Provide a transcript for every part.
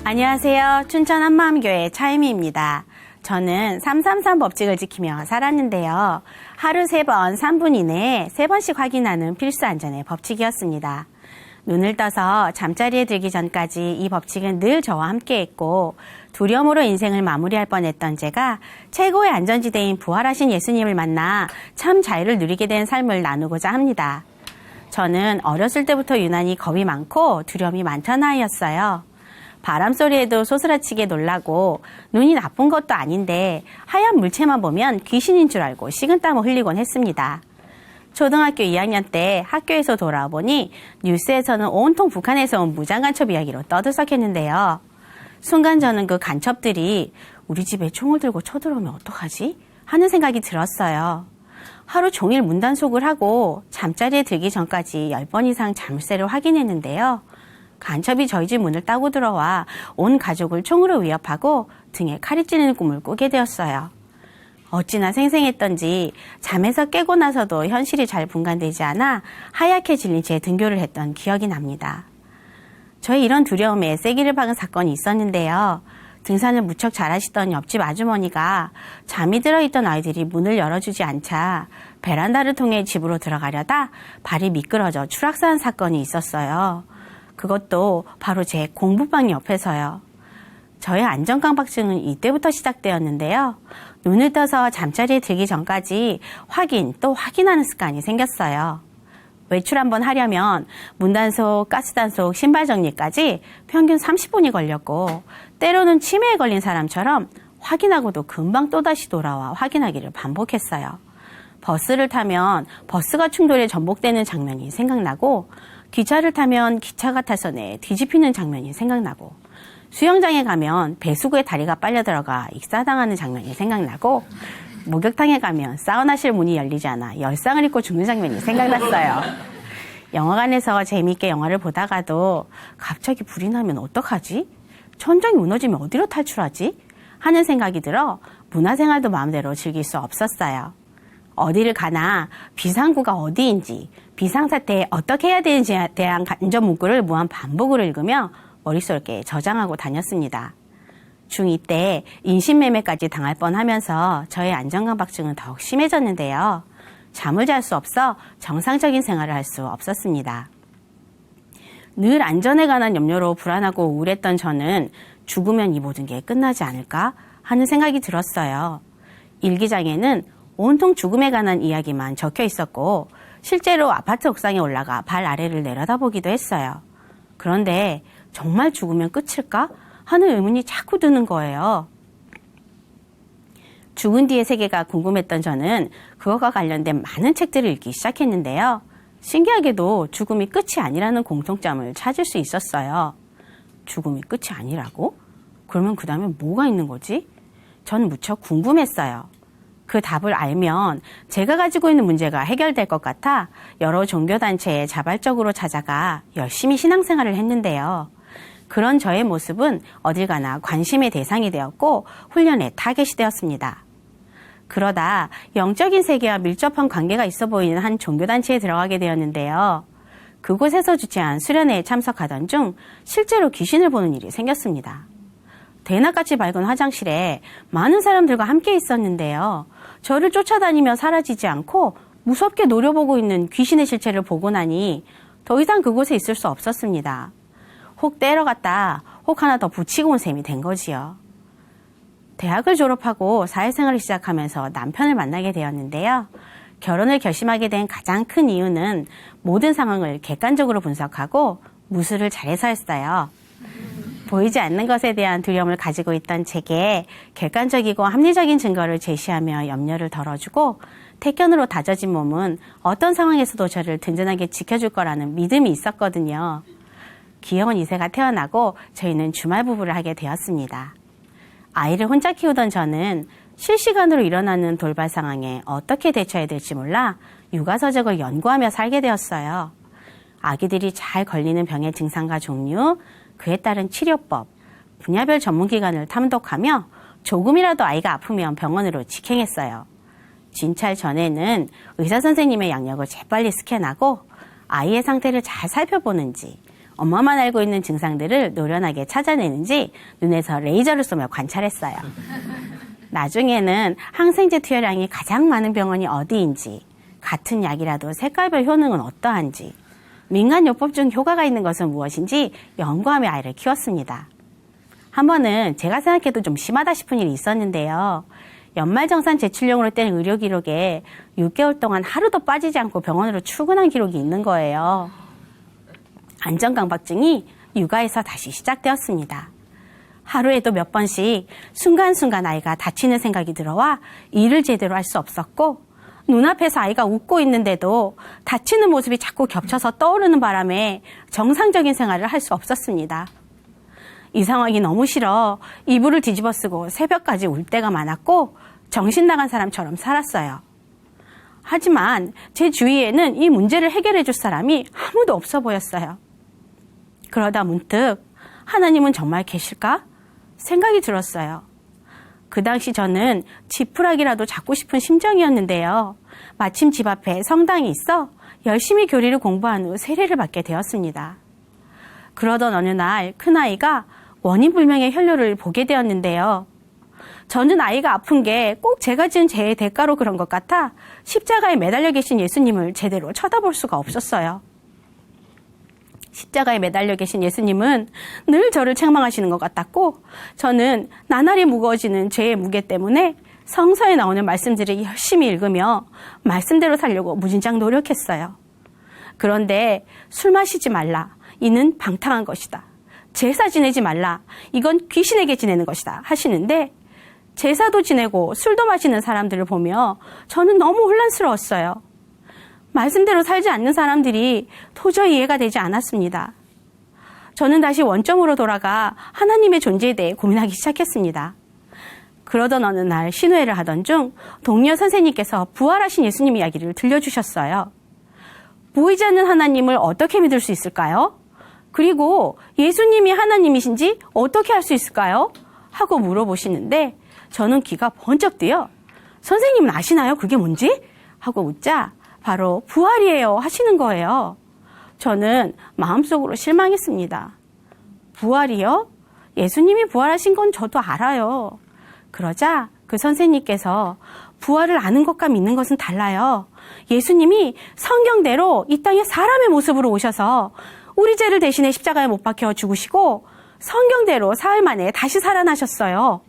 안녕하세요. 춘천 한마음교회 차이미입니다. 저는 333 법칙을 지키며 살았는데요. 하루 3번, 3분 이내에 3번씩 확인하는 필수 안전의 법칙이었습니다. 눈을 떠서 잠자리에 들기 전까지 이 법칙은 늘 저와 함께했고 두려움으로 인생을 마무리할 뻔했던 제가 최고의 안전지대인 부활하신 예수님을 만나 참 자유를 누리게 된 삶을 나누고자 합니다. 저는 어렸을 때부터 유난히 겁이 많고 두려움이 많던 아이였어요. 바람 소리에도 소스라치게 놀라고 눈이 나쁜 것도 아닌데 하얀 물체만 보면 귀신인 줄 알고 식은땀을 흘리곤 했습니다. 초등학교 2학년 때 학교에서 돌아와 보니 뉴스에서는 온통 북한에서 온 무장간첩 이야기로 떠들썩했는데요. 순간 저는 그 간첩들이 우리 집에 총을 들고 쳐들어오면 어떡하지? 하는 생각이 들었어요. 하루 종일 문단속을 하고 잠자리에 들기 전까지 10번 이상 자물쇠를 확인했는데요. 간첩이 저희 집 문을 따고 들어와 온 가족을 총으로 위협하고 등에 칼이 찌르는 꿈을 꾸게 되었어요. 어찌나 생생했던지 잠에서 깨고 나서도 현실이 잘 분간되지 않아 하얗게 질린 제 등교를 했던 기억이 납니다. 저의 이런 두려움에 세기를 박은 사건이 있었는데요. 등산을 무척 잘하시던 옆집 아주머니가 잠이 들어있던 아이들이 문을 열어주지 않자 베란다를 통해 집으로 들어가려다 발이 미끄러져 추락사한 사건이 있었어요. 그것도 바로 제 공부방 옆에서요. 저의 안전강박증은 이때부터 시작되었는데요. 눈을 떠서 잠자리에 들기 전까지 확인 또 확인하는 습관이 생겼어요. 외출 한번 하려면 문단속, 가스단속, 신발 정리까지 평균 30분이 걸렸고 때로는 치매에 걸린 사람처럼 확인하고도 금방 또다시 돌아와 확인하기를 반복했어요. 버스를 타면 버스가 충돌에 전복되는 장면이 생각나고 기차를 타면 기차가 타선에 뒤집히는 장면이 생각나고 수영장에 가면 배수구에 다리가 빨려 들어가 익사당하는 장면이 생각나고 목욕탕에 가면 사우나실 문이 열리지 않아 열상을 입고 죽는 장면이 생각났어요. 영화관에서 재미있게 영화를 보다가도 갑자기 불이 나면 어떡하지? 천장이 무너지면 어디로 탈출하지? 하는 생각이 들어 문화생활도 마음대로 즐길 수 없었어요. 어디를 가나 비상구가 어디인지 비상사태에 어떻게 해야 되는지에 대한 안전 문구를 무한 반복으로 읽으며 머릿속에 저장하고 다녔습니다. 중2 때 인신매매까지 당할 뻔하면서 저의 안전강박증은 더욱 심해졌는데요. 잠을 잘 수 없어 정상적인 생활을 할 수 없었습니다. 늘 안전에 관한 염려로 불안하고 우울했던 저는 죽으면 이 모든 게 끝나지 않을까 하는 생각이 들었어요. 일기장에는 온통 죽음에 관한 이야기만 적혀 있었고 실제로 아파트 옥상에 올라가 발 아래를 내려다보기도 했어요. 그런데 정말 죽으면 끝일까? 하는 의문이 자꾸 드는 거예요. 죽은 뒤의 세계가 궁금했던 저는 그것과 관련된 많은 책들을 읽기 시작했는데요. 신기하게도 죽음이 끝이 아니라는 공통점을 찾을 수 있었어요. 죽음이 끝이 아니라고? 그러면 그 다음에 뭐가 있는 거지? 전 무척 궁금했어요. 그 답을 알면 제가 가지고 있는 문제가 해결될 것 같아 여러 종교단체에 자발적으로 찾아가 열심히 신앙생활을 했는데요. 그런 저의 모습은 어딜 가나 관심의 대상이 되었고 훈련의 타겟이 되었습니다. 그러다 영적인 세계와 밀접한 관계가 있어 보이는 한 종교단체에 들어가게 되었는데요. 그곳에서 주최한 수련회에 참석하던 중 실제로 귀신을 보는 일이 생겼습니다. 대낮같이 밝은 화장실에 많은 사람들과 함께 있었는데요. 저를 쫓아다니며 사라지지 않고 무섭게 노려보고 있는 귀신의 실체를 보고 나니 더 이상 그곳에 있을 수 없었습니다. 혹 때려갔다 혹 하나 더 붙이고 온 셈이 된 거지요. 대학을 졸업하고 사회생활을 시작하면서 남편을 만나게 되었는데요. 결혼을 결심하게 된 가장 큰 이유는 모든 상황을 객관적으로 분석하고 무술을 잘해서였어요. 보이지 않는 것에 대한 두려움을 가지고 있던 제게 객관적이고 합리적인 증거를 제시하며 염려를 덜어주고 태견으로 다져진 몸은 어떤 상황에서도 저를 든든하게 지켜줄 거라는 믿음이 있었거든요. 귀여운 2세가 태어나고 저희는 주말 부부를 하게 되었습니다. 아이를 혼자 키우던 저는 실시간으로 일어나는 돌발 상황에 어떻게 대처해야 될지 몰라 육아서적을 연구하며 살게 되었어요. 아기들이 잘 걸리는 병의 증상과 종류, 그에 따른 치료법, 분야별 전문기관을 탐독하며 조금이라도 아이가 아프면 병원으로 직행했어요. 진찰 전에는 의사선생님의 양력을 재빨리 스캔하고 아이의 상태를 잘 살펴보는지 엄마만 알고 있는 증상들을 노련하게 찾아내는지 눈에서 레이저를 쏘며 관찰했어요. 나중에는 항생제 투여량이 가장 많은 병원이 어디인지, 같은 약이라도 색깔별 효능은 어떠한지, 민간요법 중 효과가 있는 것은 무엇인지 연구하며 아이를 키웠습니다. 한 번은 제가 생각해도 좀 심하다 싶은 일이 있었는데요. 연말정산 제출용으로 뗀 의료 기록에 6개월 동안 하루도 빠지지 않고 병원으로 출근한 기록이 있는 거예요. 안전강박증이 육아에서 다시 시작되었습니다. 하루에도 몇 번씩 순간순간 아이가 다치는 생각이 들어와 일을 제대로 할 수 없었고, 눈앞에서 아이가 웃고 있는데도 다치는 모습이 자꾸 겹쳐서 떠오르는 바람에 정상적인 생활을 할 수 없었습니다. 이 상황이 너무 싫어 이불을 뒤집어 쓰고 새벽까지 울 때가 많았고 정신 나간 사람처럼 살았어요. 하지만 제 주위에는 이 문제를 해결해 줄 사람이 아무도 없어 보였어요. 그러다 문득 하나님은 정말 계실까? 생각이 들었어요. 그 당시 저는 지푸라기라도 잡고 싶은 심정이었는데요. 마침 집 앞에 성당이 있어 열심히 교리를 공부한 후 세례를 받게 되었습니다. 그러던 어느 날 큰아이가 원인불명의 혈뇨를 보게 되었는데요. 저는 아이가 아픈 게 꼭 제가 지은 죄의 대가로 그런 것 같아 십자가에 매달려 계신 예수님을 제대로 쳐다볼 수가 없었어요. 십자가에 매달려 계신 예수님은 늘 저를 책망하시는 것 같았고, 저는 나날이 무거워지는 죄의 무게 때문에 성서에 나오는 말씀들을 열심히 읽으며 말씀대로 살려고 무진장 노력했어요. 그런데 술 마시지 말라. 이는 방탕한 것이다. 제사 지내지 말라. 이건 귀신에게 지내는 것이다. 하시는데 제사도 지내고 술도 마시는 사람들을 보며 저는 너무 혼란스러웠어요. 말씀대로 살지 않는 사람들이 도저히 이해가 되지 않았습니다. 저는 다시 원점으로 돌아가 하나님의 존재에 대해 고민하기 시작했습니다. 그러던 어느 날 신우회를 하던 중 동료 선생님께서 부활하신 예수님 이야기를 들려주셨어요. 보이지 않는 하나님을 어떻게 믿을 수 있을까요? 그리고 예수님이 하나님이신지 어떻게 알 수 있을까요? 하고 물어보시는데 저는 귀가 번쩍 뜨여 선생님은 아시나요? 그게 뭔지? 하고 묻자 바로 부활이에요 하시는 거예요. 저는 마음속으로 실망했습니다. 부활이요? 예수님이 부활하신 건 저도 알아요. 그러자 그 선생님께서 부활을 아는 것과 믿는 것은 달라요. 예수님이 성경대로 이 땅에 사람의 모습으로 오셔서 우리 죄를 대신해 십자가에 못 박혀 죽으시고 성경대로 사흘 만에 다시 살아나셨어요.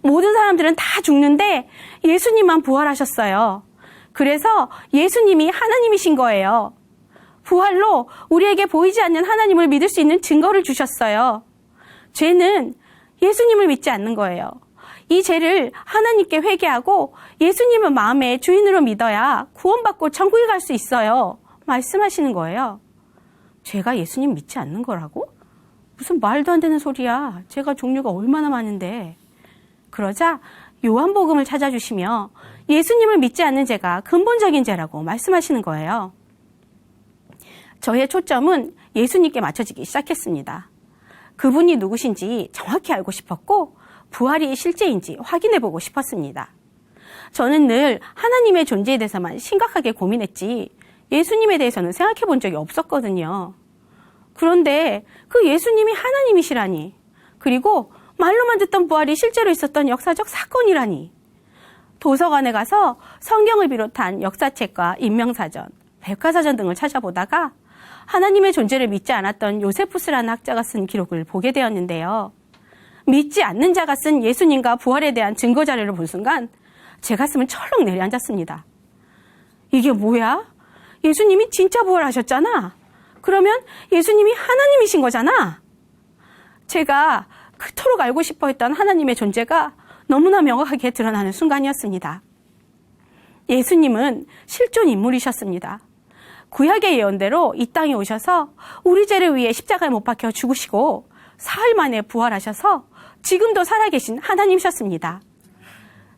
모든 사람들은 다 죽는데 예수님만 부활하셨어요. 그래서 예수님이 하나님이신 거예요. 부활로 우리에게 보이지 않는 하나님을 믿을 수 있는 증거를 주셨어요. 죄는 예수님을 믿지 않는 거예요. 이 죄를 하나님께 회개하고 예수님을 마음의 주인으로 믿어야 구원받고 천국에 갈 수 있어요. 말씀하시는 거예요. 죄가 예수님 믿지 않는 거라고? 무슨 말도 안 되는 소리야. 죄가 종류가 얼마나 많은데. 그러자 요한복음을 찾아주시며 예수님을 믿지 않는 죄가 근본적인 죄라고 말씀하시는 거예요. 저의 초점은 예수님께 맞춰지기 시작했습니다. 그분이 누구신지 정확히 알고 싶었고 부활이 실제인지 확인해보고 싶었습니다. 저는 늘 하나님의 존재에 대해서만 심각하게 고민했지 예수님에 대해서는 생각해본 적이 없었거든요. 그런데 그 예수님이 하나님이시라니, 그리고 말로만 듣던 부활이 실제로 있었던 역사적 사건이라니, 도서관에 가서 성경을 비롯한 역사책과 인명사전, 백과사전 등을 찾아보다가 하나님의 존재를 믿지 않았던 요세푸스라는 학자가 쓴 기록을 보게 되었는데요. 믿지 않는 자가 쓴 예수님과 부활에 대한 증거 자료를 본 순간 제 가슴은 철렁 내려앉았습니다. 이게 뭐야? 예수님이 진짜 부활하셨잖아. 그러면 예수님이 하나님이신 거잖아. 제가 그토록 알고 싶어 했던 하나님의 존재가 너무나 명확하게 드러나는 순간이었습니다. 예수님은 실존 인물이셨습니다. 구약의 예언대로 이 땅에 오셔서 우리 죄를 위해 십자가에 못 박혀 죽으시고 사흘 만에 부활하셔서 지금도 살아계신 하나님이셨습니다.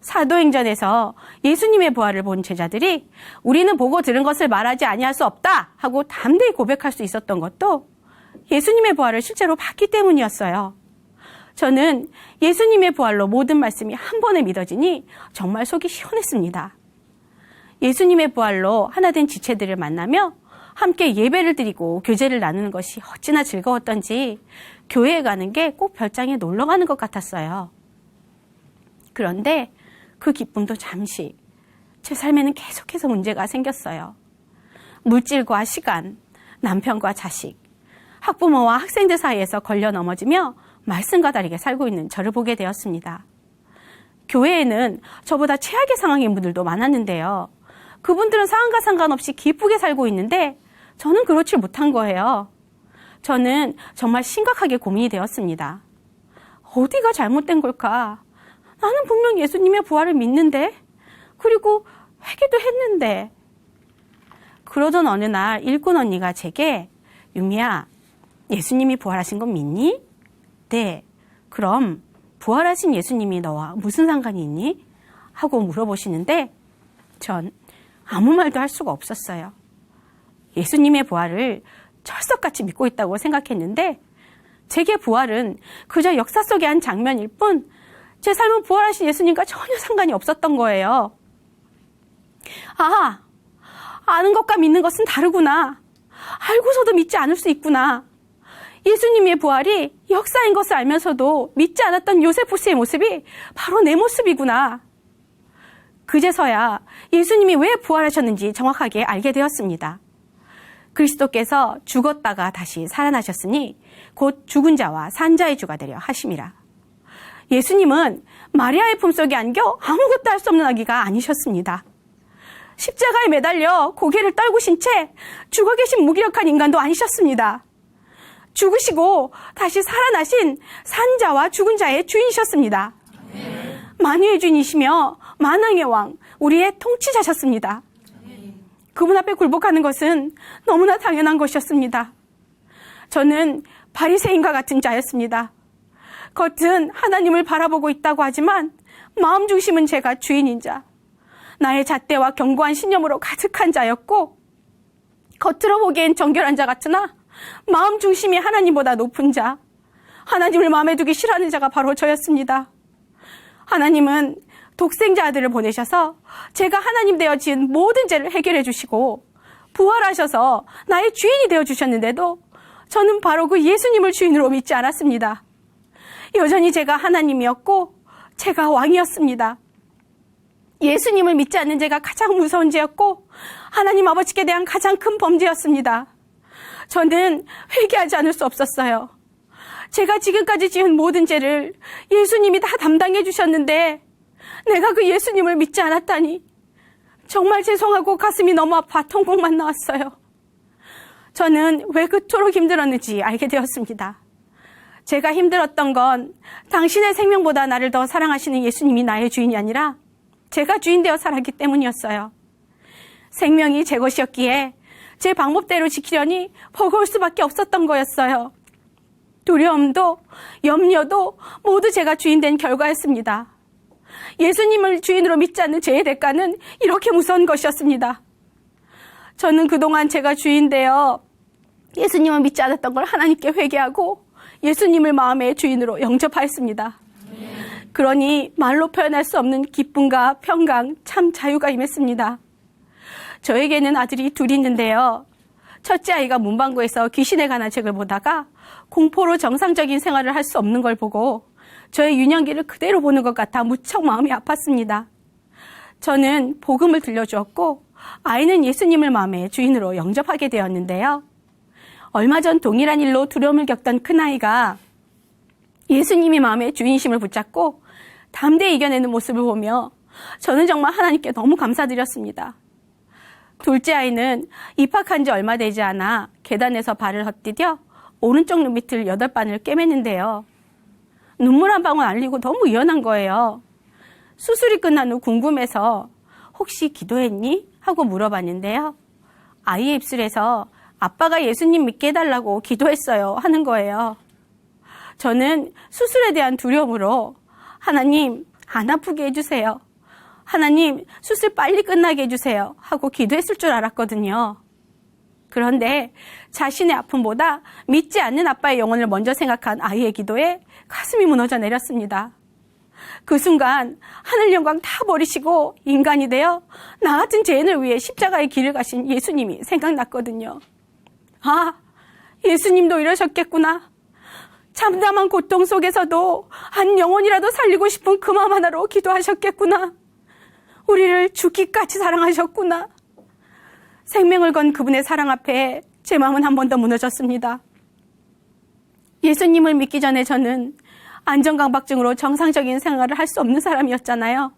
사도행전에서 예수님의 부활을 본 제자들이 우리는 보고 들은 것을 말하지 아니할 수 없다 하고 담대히 고백할 수 있었던 것도 예수님의 부활을 실제로 봤기 때문이었어요. 저는 예수님의 부활로 모든 말씀이 한 번에 믿어지니 정말 속이 시원했습니다. 예수님의 부활로 하나된 지체들을 만나며 함께 예배를 드리고 교제를 나누는 것이 어찌나 즐거웠던지 교회에 가는 게 꼭 별장에 놀러 가는 것 같았어요. 그런데 그 기쁨도 잠시 제 삶에는 계속해서 문제가 생겼어요. 물질과 시간, 남편과 자식, 학부모와 학생들 사이에서 걸려 넘어지며 말씀과 다르게 살고 있는 저를 보게 되었습니다. 교회에는 저보다 최악의 상황인 분들도 많았는데요. 그분들은 상황과 상관없이 기쁘게 살고 있는데 저는 그렇지 못한 거예요. 저는 정말 심각하게 고민이 되었습니다. 어디가 잘못된 걸까? 나는 분명 예수님의 부활을 믿는데, 그리고 회개도 했는데. 그러던 어느 날 일꾼 언니가 제게, 유미야, 예수님이 부활하신 건 믿니? 네. 그럼 부활하신 예수님이 너와 무슨 상관이 있니? 하고 물어보시는데 전 아무 말도 할 수가 없었어요. 예수님의 부활을 철석같이 믿고 있다고 생각했는데 제게 부활은 그저 역사 속의 한 장면일 뿐 제 삶은 부활하신 예수님과 전혀 상관이 없었던 거예요. 아, 아는 것과 믿는 것은 다르구나. 알고서도 믿지 않을 수 있구나. 예수님의 부활이 역사인 것을 알면서도 믿지 않았던 요세푸스의 모습이 바로 내 모습이구나. 그제서야 예수님이 왜 부활하셨는지 정확하게 알게 되었습니다. 그리스도께서 죽었다가 다시 살아나셨으니 곧 죽은 자와 산 자의 주가 되려 하심이라. 예수님은 마리아의 품속에 안겨 아무것도 할 수 없는 아기가 아니셨습니다. 십자가에 매달려 고개를 떨구신 채 죽어 계신 무기력한 인간도 아니셨습니다. 죽으시고 다시 살아나신 산자와 죽은 자의 주인이셨습니다. 만유의 주인이시며 만왕의 왕, 우리의 통치자셨습니다. 그분 앞에 굴복하는 것은 너무나 당연한 것이었습니다. 저는 바리새인과 같은 자였습니다. 겉은 하나님을 바라보고 있다고 하지만 마음 중심은 제가 주인인 자, 나의 잣대와 견고한 신념으로 가득한 자였고 겉으로 보기엔 정결한 자 같으나 마음 중심이 하나님보다 높은 자, 하나님을 마음에 두기 싫어하는 자가 바로 저였습니다. 하나님은 독생자 아들을 보내셔서 제가 하나님 되어 지은 모든 죄를 해결해 주시고 부활하셔서 나의 주인이 되어 주셨는데도 저는 바로 그 예수님을 주인으로 믿지 않았습니다. 여전히 제가 하나님이었고 제가 왕이었습니다. 예수님을 믿지 않는 죄가 가장 무서운 죄였고 하나님 아버지께 대한 가장 큰 범죄였습니다. 저는 회개하지 않을 수 없었어요. 제가 지금까지 지은 모든 죄를 예수님이 다 담당해 주셨는데 내가 그 예수님을 믿지 않았다니 정말 죄송하고 가슴이 너무 아파 통곡만 나왔어요. 저는 왜 그토록 힘들었는지 알게 되었습니다. 제가 힘들었던 건 당신의 생명보다 나를 더 사랑하시는 예수님이 나의 주인이 아니라 제가 주인 되어 살았기 때문이었어요. 생명이 제 것이었기에 제 방법대로 지키려니 버거울 수밖에 없었던 거였어요. 두려움도 염려도 모두 제가 주인된 결과였습니다. 예수님을 주인으로 믿지 않는 죄의 대가는 이렇게 무서운 것이었습니다. 저는 그동안 제가 주인 되어 예수님을 믿지 않았던 걸 하나님께 회개하고 예수님을 마음의 주인으로 영접하였습니다. 그러니 말로 표현할 수 없는 기쁨과 평강, 참 자유가 임했습니다. 저에게는 아들이 둘이 있는데요. 첫째 아이가 문방구에서 귀신에 관한 책을 보다가 공포로 정상적인 생활을 할 수 없는 걸 보고 저의 유년기를 그대로 보는 것 같아 무척 마음이 아팠습니다. 저는 복음을 들려주었고 아이는 예수님을 마음의 주인으로 영접하게 되었는데요. 얼마 전 동일한 일로 두려움을 겪던 큰아이가 예수님이 마음의 주인심을 붙잡고 담대히 이겨내는 모습을 보며 저는 정말 하나님께 너무 감사드렸습니다. 둘째 아이는 입학한 지 얼마 되지 않아 계단에서 발을 헛디뎌 오른쪽 눈밑을 8반을 꿰맸는데요. 눈물 한 방울 안 흘리고 너무 유연한 거예요. 수술이 끝난 후 궁금해서 혹시 기도했니? 하고 물어봤는데요. 아이의 입술에서 아빠가 예수님 믿게 해달라고 기도했어요 하는 거예요. 저는 수술에 대한 두려움으로 하나님 안 아프게 해주세요. 하나님 수술 빨리 끝나게 해주세요 하고 기도했을 줄 알았거든요. 그런데 자신의 아픔보다 믿지 않는 아빠의 영혼을 먼저 생각한 아이의 기도에 가슴이 무너져 내렸습니다. 그 순간 하늘 영광 다 버리시고 인간이 되어 나 같은 죄인을 위해 십자가의 길을 가신 예수님이 생각났거든요. 아, 예수님도 이러셨겠구나. 참담한 고통 속에서도 한 영혼이라도 살리고 싶은 그 마음 하나로 기도하셨겠구나. 우리를 죽기까지 사랑하셨구나. 생명을 건 그분의 사랑 앞에 제 마음은 한 번 더 무너졌습니다. 예수님을 믿기 전에 저는 안전강박증으로 정상적인 생활을 할 수 없는 사람이었잖아요.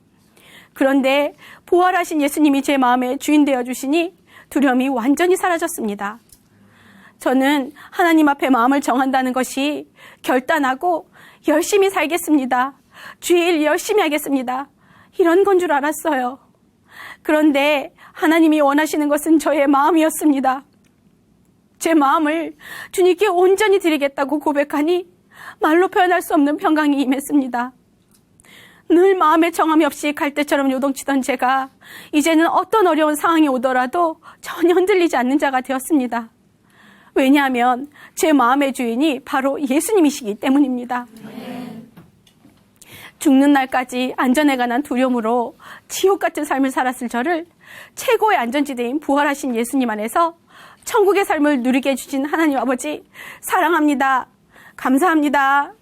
그런데 부활하신 예수님이 제 마음의 주인 되어주시니 두려움이 완전히 사라졌습니다. 저는 하나님 앞에 마음을 정한다는 것이 결단하고 열심히 살겠습니다. 주의 일 열심히 하겠습니다. 이런 건 줄 알았어요. 그런데 하나님이 원하시는 것은 저의 마음이었습니다. 제 마음을 주님께 온전히 드리겠다고 고백하니 말로 표현할 수 없는 평강이 임했습니다. 늘 마음의 정함이 없이 갈대처럼 요동치던 제가 이제는 어떤 어려운 상황이 오더라도 전혀 흔들리지 않는 자가 되었습니다. 왜냐하면 제 마음의 주인이 바로 예수님이시기 때문입니다. 죽는 날까지 안전에 관한 두려움으로 지옥 같은 삶을 살았을 저를 최고의 안전지대인 부활하신 예수님 안에서 천국의 삶을 누리게 해주신 하나님 아버지 사랑합니다. 감사합니다.